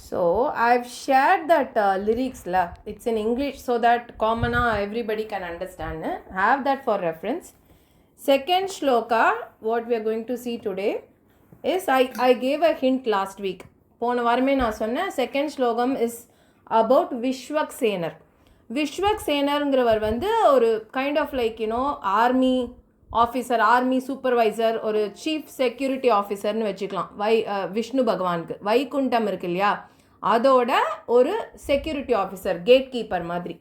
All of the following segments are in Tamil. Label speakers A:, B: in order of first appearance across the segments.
A: So I've shared that lyrics la. It's in English so that common everybody can understand. Have that for reference. Second shloka, what we are going to see today is I gave a hint last week. போன வாரமே நான் சொன்னேன் செகண்ட் ஸ்லோகம் இஸ் அபவுட் விஸ்வக் சேனர். விஸ்வக் சேனருங்கிறவர் வந்து ஒரு kind of like army officer, army supervisor, ஒரு சீஃப் செக்யூரிட்டி ஆஃபீஸர்னு வச்சுக்கலாம். விஷ்ணு பகவானுக்கு வைகுண்டம் இருக்கு இல்லையா, அதோட ஒரு செக்யூரிட்டி ஆஃபீஸர், கேட் கீப்பர் மாதிரி.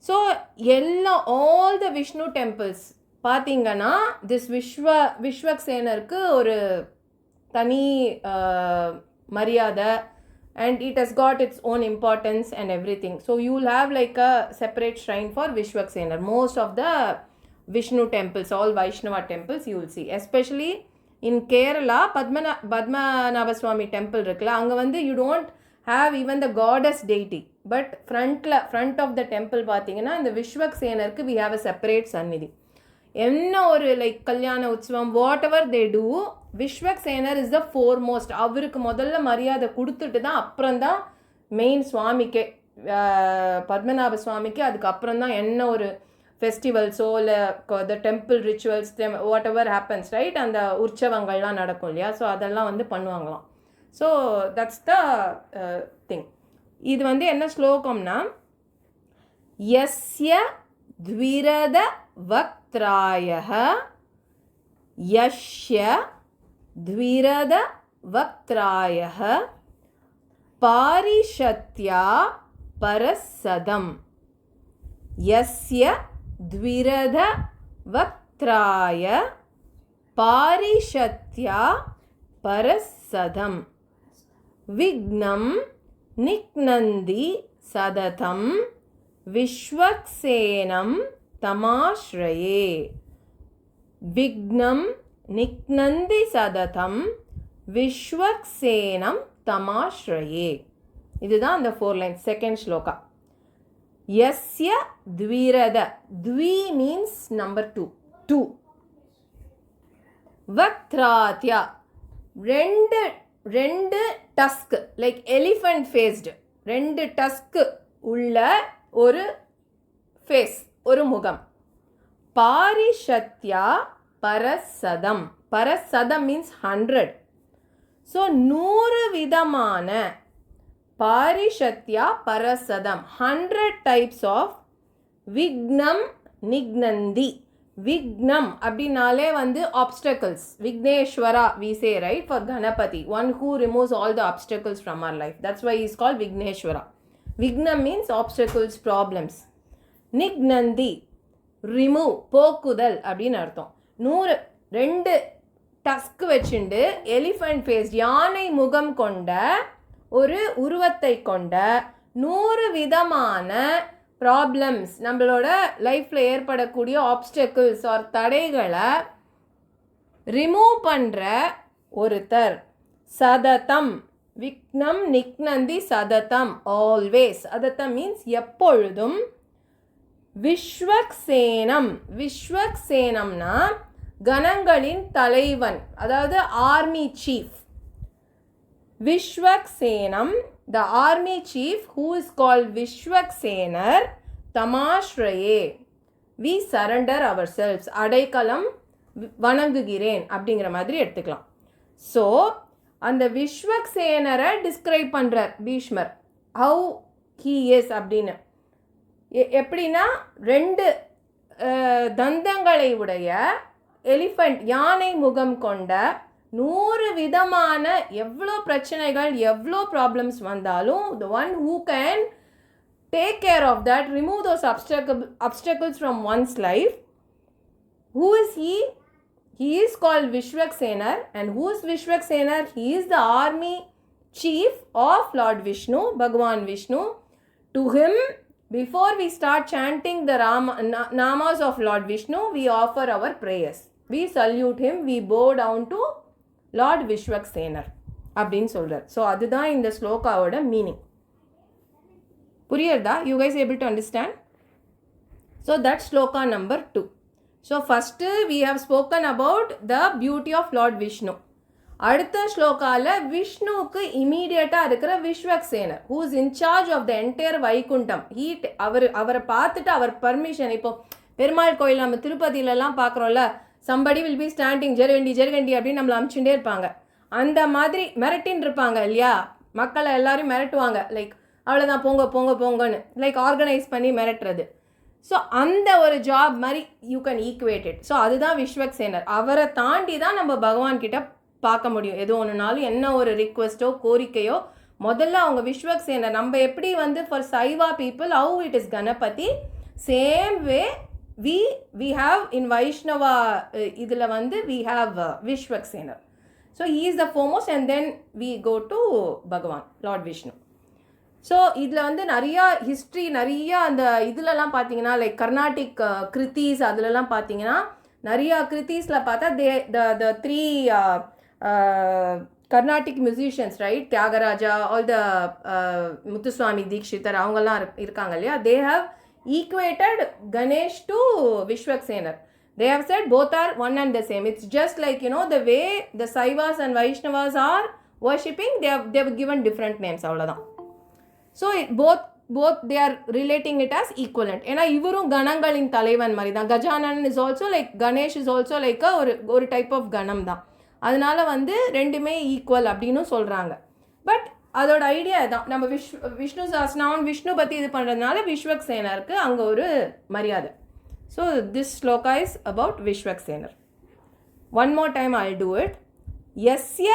A: So all the Vishnu temples பார்த்தீங்கன்னா திஸ் விஸ்வக் சேனருக்கு ஒரு தனி மரியாதை, and it has got its own importance and everything. So you will have like a separate shrine for Vishwak Senar. Most of the Vishnu temples, all Vaishnava temples you will see, especially in Kerala, Padmanabha Swami temple irukla, anga vandu you don't have even the goddess deity, but front of the temple pathina in the Vishwak Senar ku we have a separate sannidhi. என்ன ஒரு லைக் கல்யாண உற்சவம் whatever they do, Vishwaksenar is the foremost. அவருக்கு முதல்ல மரியாதை கொடுத்துட்டு தான் அப்புறம்தான் மெயின் சுவாமிக்கே, பத்மநாப சுவாமிக்கு அதுக்கப்புறம் தான் என்ன ஒரு ஃபெஸ்டிவல்ஸோ இல்லை the temple rituals what ever happens right, அந்த உற்சவங்கள்லாம் நடக்கும் இல்லையா, ஸோ அதெல்லாம் வந்து பண்ணுவாங்களாம். So that's the thing. இது வந்து என்ன ஸ்லோகம்னா, யஸ்ய த்விரத வக்த்ராயஹ யஸ்ய த்விரத வக்த்ராயஹ பாரிஷத்யா பரசதம். யஸ்ய த்விரத வக்த்ராய பாரிஷத்யா பரசதம் விக்னம் நிக்னந்தி சததம் விஸ்வக்சேனம் தமாஸ்ரயே. விக்னம் நிக்னந்தி சததம் விஸ்வக்சேனம் தமாஸ்ரயே. இதுதான் அந்த 4 lines செகண்ட் ஸ்லோகா. யஸ்ய த்விரத, த்வி மீன்ஸ் நம்பர் 2. வக்த்ராத்யா, ரெண்டு tusk like elephant faced, 2 tusk உள்ள ஒரு ஃபேஸ், ஒரு முகம். பாரிஷத்யா பரசதம், பரசதம் மீன்ஸ் 100. ஸோ 100 விதமான பாரிஷத்யா பரசதம், 100 டைப்ஸ் ஆஃப் விக்னம் நிக்னந்தி. விக்னம் அப்படின்னாலே வந்து obstacles, Vigneshwara we say right for Ganapati, one who removes all the obstacles from our life. That's why he is called Vigneshwara. Vignam means obstacles, problems. நிக்னந்தி ரிமூவ், போக்குதல் அப்படின்னு அர்த்தம். 2 டஸ்க் வச்சுண்டு எலிஃபண்ட் ஃபேஸ், யானை முகம் கொண்ட ஒரு உருவத்தை கொண்ட 100 விதமான ப்ராப்ளம்ஸ், நம்மளோட லைஃப்பில் ஏற்படக்கூடிய ஆப்ஸ்டக்கிள்ஸ் ஆர் தடைகளை ரிமூவ் பண்ணுற ஒருத்தர். சததம், விக்னம் நிக்னந்தி சததம், ஆல்வேஸ். சததம் மீன்ஸ் எப்பொழுதும். விஸ்வக்சேனம், விஸ்வக்சேனம்னா கணங்களின் தலைவன், அதாவது ஆர்மி சீஃப். விஸ்வக்சேனம், the army chief who is called Vishwaksenar, தமாஸ்ரயே, we surrender ourselves, அடைக்கலம் வணங்குகிறேன் அப்படிங்கிற மாதிரி எடுத்துக்கலாம். ஸோ அந்த விஸ்வக்சேனரை டிஸ்கிரைப் பண்ணுறார் பீஷ்மர், ஹவு ஹீ இஸ் அப்படின்னு. எப்படின்னா 2 தந்தங்களை உடைய எலிஃபண்ட், யானை முகம் கொண்ட 100 விதமான எவ்வளோ பிரச்சனைகள் எவ்வளோ ப்ராப்ளம்ஸ் வந்தாலும் the one who can take care of that, remove those obstacles from one's life. Who is he? He is called Vishwaksenar. And who is Vishwaksenar? He is the army chief of Lord Vishnu, Bhagavan Vishnu. To him, before we start chanting the namas of Lord Vishnu, we offer our prayers. We salute him, we bow down to Lord Vishwaksenar அப்படின்னு சொல்கிறார். ஸோ அதுதான் இந்த ஸ்லோகாவோட மீனிங். புரியுறதா? You guys able to understand? So that shloka number 2. So first we have spoken about the beauty of Lord Vishnu. அடுத்த ஸ்லோகாவில் விஷ்ணுவுக்கு இமீடியட்டாக இருக்கிற Vishwaksenar who is incharge of the entire Vaikuntham அவரை பார்த்துட்டு அவர் பர்மிஷன். இப்போ பெருமாள் கோயில் நம்ம திருப்பதியிலலாம் பார்க்குறோம்ல, சம்படி வில் பி ஸ்டாண்டிங் ஜெருகண்டி அப்படின்னு நம்மளை அமுச்சுட்டே இருப்பாங்க. அந்த மாதிரி மிரட்டின்னு இருப்பாங்க இல்லையா, மக்களை எல்லாரும் மிரட்டுவாங்க. லைக் அவ்வளோதான் போங்கன்னு லைக் ஆர்கனைஸ் பண்ணி மிரட்டுறது. ஸோ அந்த ஒரு ஜாப் மாதிரி you can equate it. So அதுதான் விஸ்வக்சேனர். அவரை தாண்டி தான் நம்ம பகவான்கிட்ட பார்க்க முடியும். எது ஒன்றுனாலும் என்ன ஒரு ரிக்வெஸ்ட்டோ கோரிக்கையோ முதல்ல அவங்க விஸ்வக்சேனர். நம்ம எப்படி வந்து for Shaiva people how it is Ganapati, same way we have in Vaishnava இதில் வந்து we have Vishwaksenar. So he is the foremost and then we go to பகவான் லார்ட் விஷ்ணு. ஸோ இதில் வந்து நிறையா ஹிஸ்ட்ரி, நிறையா அந்த இதிலலாம் பார்த்தீங்கன்னா லைக் கர்நாடிக் கிருத்தீஸ் அதிலலாம் பார்த்தீங்கன்னா நிறையா கிருத்தீஸில் பார்த்தா the three Carnatic musicians right, Thyagaraja, all the Muthuswami Dikshitar அவங்கெல்லாம் இருக்காங்க இல்லையா, they have equated Ganesh to Vishwaksenar. They have said both are one and the same. It's just like, you know, the way the Saivas and Vaishnavas are worshipping, they have given different names. Avladhan. So both they are relating it as equivalent. ஏன்னா இவரும் கணங்களின் தலைவன் மாதிரி தான். Gajanan is also like Ganesh is also like ஒரு டைப் ஆஃப் கணம் தான். அதனால வந்து ரெண்டுமே ஈக்குவல் அப்படின்னு சொல்கிறாங்க. பட் அதோட ஐடியா தான், நம்ம விஷ்ணு சாஸ்திரம் விஷ்ணு பற்றி இது பண்ணுறதுனால விஸ்வக்சேனருக்கு அங்கே ஒரு மரியாதை. So this sloka is about Vishwaksenar. One more time I do it. எஸ்ய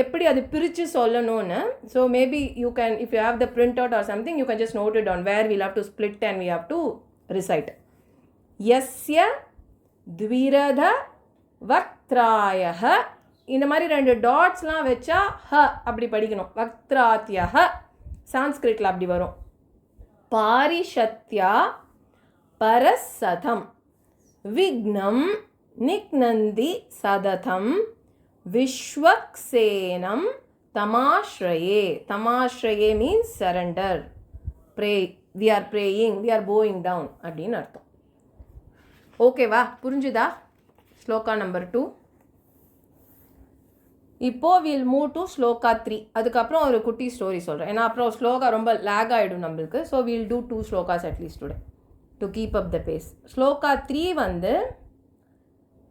A: எப்படி அது பிரித்து சொல்லணும்னு. So maybe you can, if you have the print out or something, you can just note it on where will have to split and we have to recite. எஸ்ய த்விரத வக்த்ராயஹ, இந்த மாதிரி 2 டாட்ஸ்லாம் வச்சா ஹ அப்படி படிக்கணும். வக்த்ராத்யஹ சான்ஸ்கிரிட்டில் அப்படி வரும். பாரிஷத்யா பரசதம் விக்னம் நிக்னந்தி சததம் விஸ்வக்சேனம் தமாஸ்ரயே. தமாஸ்ரயே means surrender, pray, we are praying, we are bowing down அப்படின்னு அர்த்தம். ஓகேவா, புரிஞ்சுதா? ஸ்லோகா நம்பர் 2. இப்போது வில் மூவ் டு ஸ்லோகா 3. அதுக்கப்புறம் ஒரு குட்டி ஸ்டோரி சொல்கிறேன், ஏன்னா அப்புறம் ஸ்லோகா ரொம்ப லேக் ஆகிடும் நம்மளுக்கு. So will do 2 shlokas at least today to keep up the pace. Shloka 3 வந்து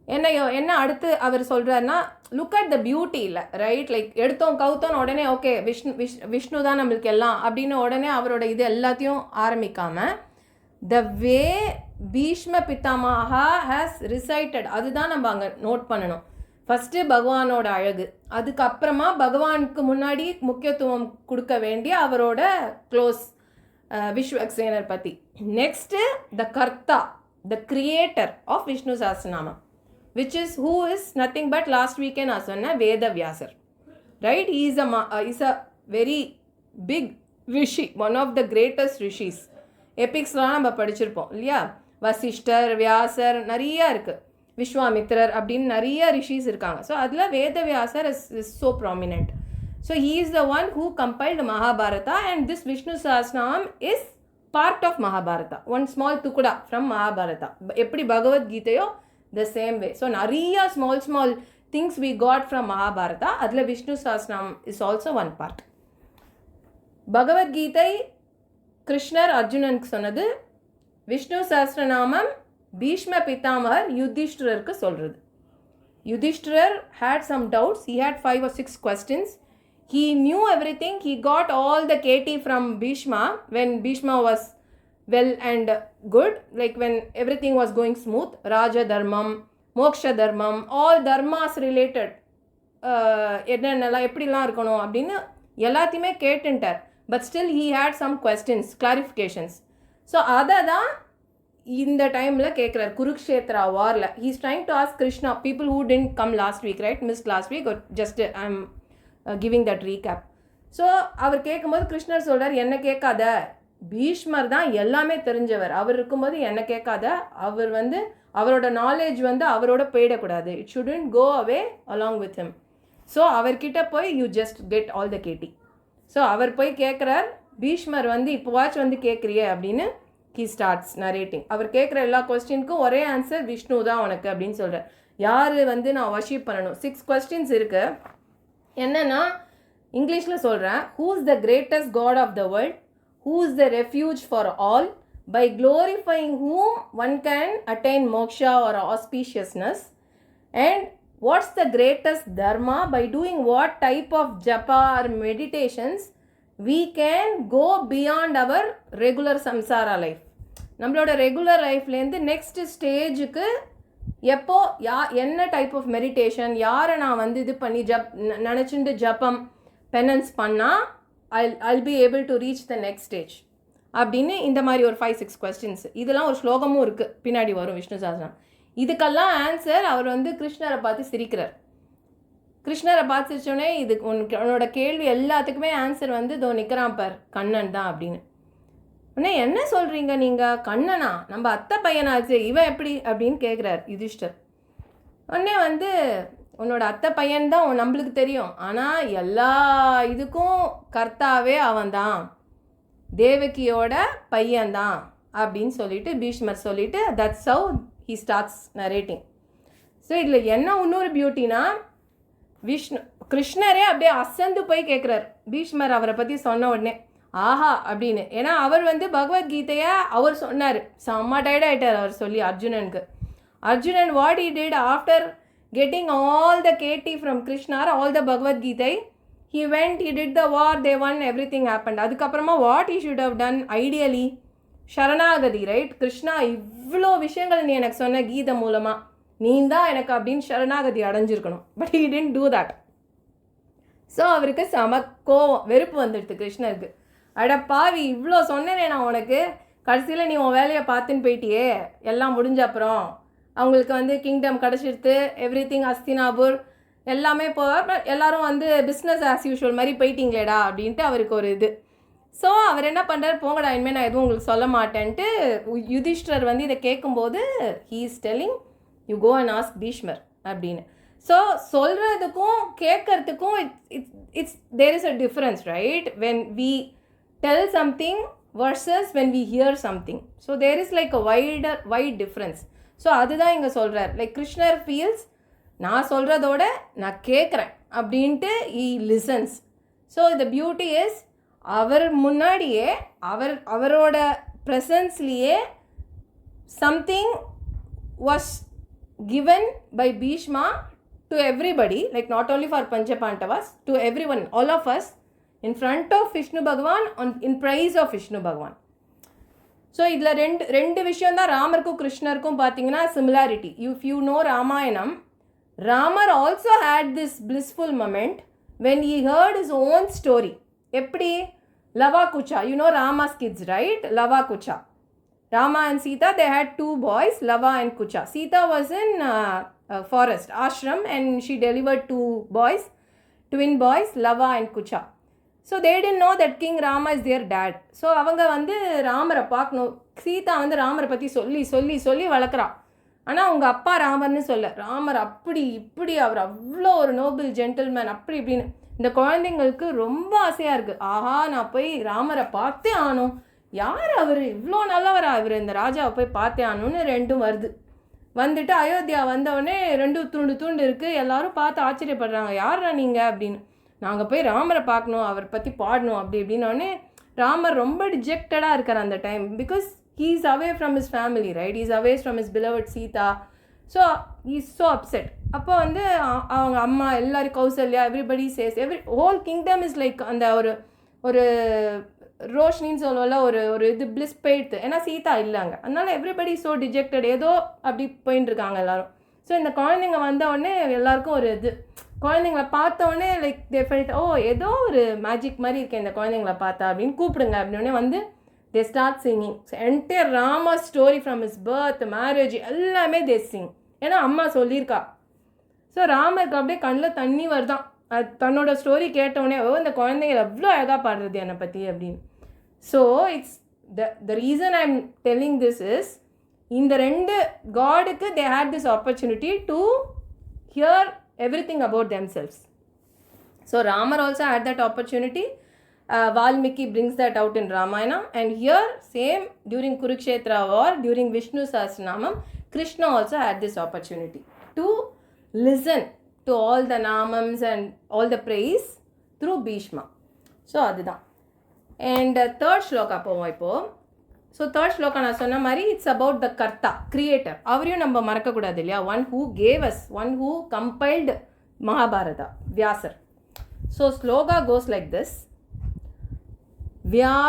A: என்ன அடுத்து அவர் சொல்கிறாருன்னா, லுக் அட் த பியூட்டி இல்லை ரைட், லைக் எடுத்தோம் கவுத்தோன்னு உடனே ஓகே விஷ்ணு தான் நம்மளுக்கு எல்லாம் அப்படின்னு உடனே அவரோட இது எல்லாத்தையும் ஆரம்பிக்காமல் த வே பீஷ்ம பிதாமகா ஹேஸ் ரிசைட்டட், அதுதான் நம்ம அங்கே நோட் பண்ணணும். ஃபஸ்ட்டு பகவானோட அழகு, அதுக்கப்புறமா பகவானுக்கு முன்னாடி முக்கியத்துவம் கொடுக்க வேண்டிய அவரோட க்ளோஸ் விஸ்வக்சேனர் பற்றி. நெக்ஸ்ட்டு த கர்த்தா, the creator of Vishnu Sahasranamam, which is who is nothing but last வீக்கே நான் சொன்னேன் Vedavyasar right. Is a very big rishi, one of the greatest rishis. எபிக்ஸ்லாம் நம்ம படிச்சிருப்போம் இல்லையா, வசிஷ்டர், வியாசர், நிறையா இருக்குது, விஸ்வாமித்ரர் அப்படின்னு நிறைய ரிஷிஸ் இருக்காங்க. ஸோ அதில் Vedavyasar is so prominent. So he is the one who compiled Mahabharata and this Vishnu Sahasranamam is part of Mahabharata, one small துக்குடா ஃப்ரம் மகாபாரதா. எப்படி பகவத்கீதையோ த சேம் வே. ஸோ நிறைய small things we got from Mahabharata, அதில் Vishnu Sahasranamam is also one part. Bhagavad Gita Krishnar அர்ஜுனனுக்கு சொன்னது, விஷ்ணு சஹஸ்ரநாமம் பீஷ்ம பிதாமகர் யுதிஷ்டிரருக்கு சொல்கிறது. யுதிஷ்டிரர் had some doubts, he had 5 or 6 questions, he knew everything, he got all the KT from Bhishma when Bhishma was well and good, like when everything was going smooth. Raja dharmam, moksha dharmam, all dharmas related என்னென்னலாம் எப்படிலாம் இருக்கணும் அப்படின்னு எல்லாத்தையுமே கேட்டுட்டார். But still he had some questions, clarifications. So அதை தான் இந்த டைமில் கேட்குறாரு குருக்ஷேத்ரா வாரில். He is trying to ask Krishna, people who tend come last week right, missed last week, just I am giving that recap. So அவர் கேட்கும்போது கிருஷ்ணர் சொல்கிறார், என்ன கேட்காத, பீஷ்மர் தான் எல்லாமே தெரிஞ்சவர், அவர் இருக்கும்போது என்ன கேட்காத, அவர் வந்து அவரோட நாலேஜ் வந்து அவரோட போயிடக்கூடாது, it shouldn't go away along with him. So அவர்கிட்ட போய் you just get all the kitty. So அவர் போய் கேட்குறார், பீஷ்மர் வந்து இப்போவாச்சும் வந்து கேட்குறியே அப்படின்னு. he starts narrating. அவர் கேட்குற எல்லா கொஸ்டினுக்கும் ஒரே ஆன்சர், விஷ்ணு தான் உனக்கு அப்படின்னு சொல்கிறார். யார் வந்து நான் வர்ஷிப் பண்ணணும், 6 questions இருக்குது. என்னன்னா இங்கிலீஷில் சொல்கிறேன். Who is the greatest god of the world, who is the refuge for all, by glorifying whom one can attain moksha or auspiciousness, and what's the greatest dharma, by doing what type of japa or meditations we can go beyond our regular samsara life. நம்மளோட ரெகுலர் லைஃப்லேருந்து நெக்ஸ்ட் ஸ்டேஜுக்கு எப்போ என்ன டைப் ஆஃப் மெடிடேஷன், யாரை நான் வந்து இது பண்ணி நினச்சிட்டு ஜப்பம் பெனன்ஸ் பண்ணால் I'll be able to reach the next stage அப்படின்னு இந்த மாதிரி ஒரு 5-6 கொஸ்டின்ஸ். இதெல்லாம் ஒரு ஸ்லோகமும் இருக்குது, பின்னாடி வரும் விஷ்ணு சாஸ்திரம். இதுக்கெல்லாம் ஆன்சர் அவர் வந்து கிருஷ்ணரை பார்த்து சிரிக்கிறார். கிருஷ்ணரை பார்த்து சிரிச்சோடனே இது உன்னோட கேள்வி எல்லாத்துக்குமே ஆன்சர் வந்து இதோ நிற்கிறான் பார், கண்ணன் தான் அப்படின்னு. உடனே என்ன சொல்கிறீங்க நீங்கள், கண்ணனா? நம்ம அத்தை பையனாச்சு, இவன் எப்படி அப்படின்னு கேட்குறார் யுதிஷ்டர். உடனே வந்து உன்னோட அத்தை பையன்தான் நம்மளுக்கு தெரியும், ஆனால் எல்லா இதுக்கும் கர்த்தாவே அவன்தான், தேவகியோட பையன்தான் அப்படின்னு சொல்லிட்டு பீஷ்மர் சொல்லிட்டு that's how he starts narrating. So இதில் என்ன இன்னொரு பியூட்டினா, கிருஷ்ணரே அப்படியே அசந்து போய் கேட்குறார் பீஷ்மர் அவரை பற்றி சொன்ன உடனே, ஆஹா அப்படின்னு. ஏன்னா அவர் வந்து பகவத்கீதையை அவர் சொன்னார், செம்ம டயர்ட் ஆகிட்டார் அவர் சொல்லி அர்ஜுனனுக்கு. Arjunan what he did after getting all the KT from Krishna, all the Bhagavad Gita, he went, he did the war, they won, everything happened. அதுக்கப்புறமா what he should have done ideally, சரணாகதி, ரைட்? கிருஷ்ணா இவ்வளோ விஷயங்கள் நீ எனக்கு சொன்ன கீதை மூலமாக, நீ தான் எனக்கு அப்படின்னு சரணாகதி அடைஞ்சிருக்கணும். But he didn't do that. So அவருக்கு செம கோவம், வெறுப்பு வந்துடுது கிருஷ்ணருக்கு. அட பாவி, இவ்வளோ சொன்னேனே நான் உனக்கு, கடைசியில் நீ உன் வேலையை பார்த்துன்னு போயிட்டியே, எல்லாம் முடிஞ்ச அப்புறம் அவங்களுக்கு வந்து கிங்டம் கிடச்சிடுத்து, எவ்ரி திங் அஸ்தினாபுர் எல்லாமே எல்லாரும் வந்து பிஸ்னஸ் ஆஸ் யூஷுவல் மாதிரி போயிட்டீங்களேடா அப்படின்ட்டு அவருக்கு ஒரு இது. ஸோ அவர் என்ன பண்ணுறாரு, போங்கடா இனிமேல் நான் எதுவும் உங்களுக்கு சொல்ல மாட்டேன்ட்டு. யுதிஷ்டர் வந்து இதை கேட்கும்போது he is telling you go and ask Bhishmar அப்படின்னு. ஸோ சொல்கிறதுக்கும் கேட்கறதுக்கும் it's there is a difference, right? When we tell something versus when we hear something. So there is like a wide difference. So அதுதான் இங்கே சொல்கிறார். லைக் கிருஷ்ணர் ஃபீல்ஸ், நான் சொல்கிறதோட நான் கேட்குறேன் அப்படின்ட்டு he listens. So the beauty is, அவர் முன்னாடியே அவரோட ப்ரெசன்ஸ்லேயே something was given by Bhishma to everybody, like not only for Panchapandavas, to every one, all of us, in front of Vishnu Bhagavan, in price of Vishnu பகவான். ஸோ இதில் ரெண்டு விஷயம் தான் ராமருக்கும் கிருஷ்ணருக்கும் பார்த்தீங்கன்னா similarity. If you know Ramayanam, Ramar also had this blissful moment when he heard his own story. எப்படி? Lava Kusha, you know Rama's kids, right? Lava Kusha, Rama and Sita, they had 2 boys, Lava and Kucha. Sita was in forest, ashram, and she delivered 2 boys, twin boys, Lava and Kucha. So they didn't know that King Rama is their dad. So அவங்க வந்து ராமரை பார்க்கணும். சீதா வந்து ராமரை பற்றி சொல்லி வளர்க்குறா. ஆனால் அவங்க அப்பா ராமர்னு சொல்ல, ராமர் அப்படி இப்படி, அவர் அவ்வளோ ஒரு நோபல் ஜென்டில்மேன், அப்படி இப்படின்னு. இந்த குழந்தைங்களுக்கு ரொம்ப ஆசையாக இருக்குது, ஆஹா நான் போய் ராமரை பார்த்தே ஆகணும், யார் அவர், இவ்வளோ நல்லவரா இவர், இந்த ராஜாவை போய் பார்த்தே ஆகணும்னு ரெண்டும் வருது. வந்துட்டு அயோத்தியா வந்தவொடனே 2 துண்டு இருக்குது, எல்லோரும் பார்த்து ஆச்சரியப்படுறாங்க, யாரா நீங்கள் அப்படின்னு. நாங்கள் போய் ராமரை பார்க்கணும், அவரை பற்றி பாடணும் அப்படி இப்படின்னோடனே ராமர் ரொம்ப டிஜெக்டடாக இருக்கார் அந்த time. Because he is away from his family, right? He is away from his beloved Sita. So he is so upset. அப்போ வந்து அவங்க அம்மா எல்லாரும், Kausalya, everybody says, whole kingdom is like அந்த ஒரு ரோஷினின்னு சொல்லுவோம்ல, ஒரு இது பிளிஸ் போயிடுது, ஏன்னா சீதா இல்லைங்க. அதனால எவ்ரிபடி ஸோ டிஜெக்டட், ஏதோ அப்படி போயின்னு இருக்காங்க எல்லாரும். ஸோ இந்த குழந்தைங்க வந்தவுடனே எல்லாருக்கும் ஒரு இது, குழந்தைங்கள பார்த்தோடனே லைக் தே ஃபெல்ட், ஓ ஏதோ ஒரு மேஜிக் மாதிரி இருக்கேன் இந்த குழந்தைங்கள பார்த்தா அப்படின்னு கூப்பிடுங்க அப்படின்னே வந்து they start singing. So entire Rama story from his birth, marriage எல்லாமே they sing. ஏன்னா அம்மா சொல்லியிருக்கா. ஸோ ராமருக்கு அப்படியே கண்ணில் தண்ணி வருதான், அது தன்னோட ஸ்டோரி கேட்டவுடனே, ஓ இந்த குழந்தைங்க எவ்வளோ அழகாக பாடுறது என்னை பற்றி அப்படின்னு. So it's the reason I am telling this is, இந்த 2 காடுக்கு they had this opportunity to hear everything about themselves. So Rama also had that opportunity. Valmiki brings that out in Ramayana, and here same during Kurukshetra war, during Vishnu Sahasranamam, Krishna also had this opportunity to listen. to all the namams and all the praise through Bhishma. So அதுதான். And third ஸ்லோகா போவோம் இப்போது. ஸோ தேர்ட் ஸ்லோகா நான் சொன்ன மாதிரி இட்ஸ் அபவுட் த கர்த்தா, கிரியேட்டர். அவரையும் நம்ம மறக்கக்கூடாது இல்லையா? One who gave us, one who compiled Mahabharata, Vyasar. So shloka cos like this.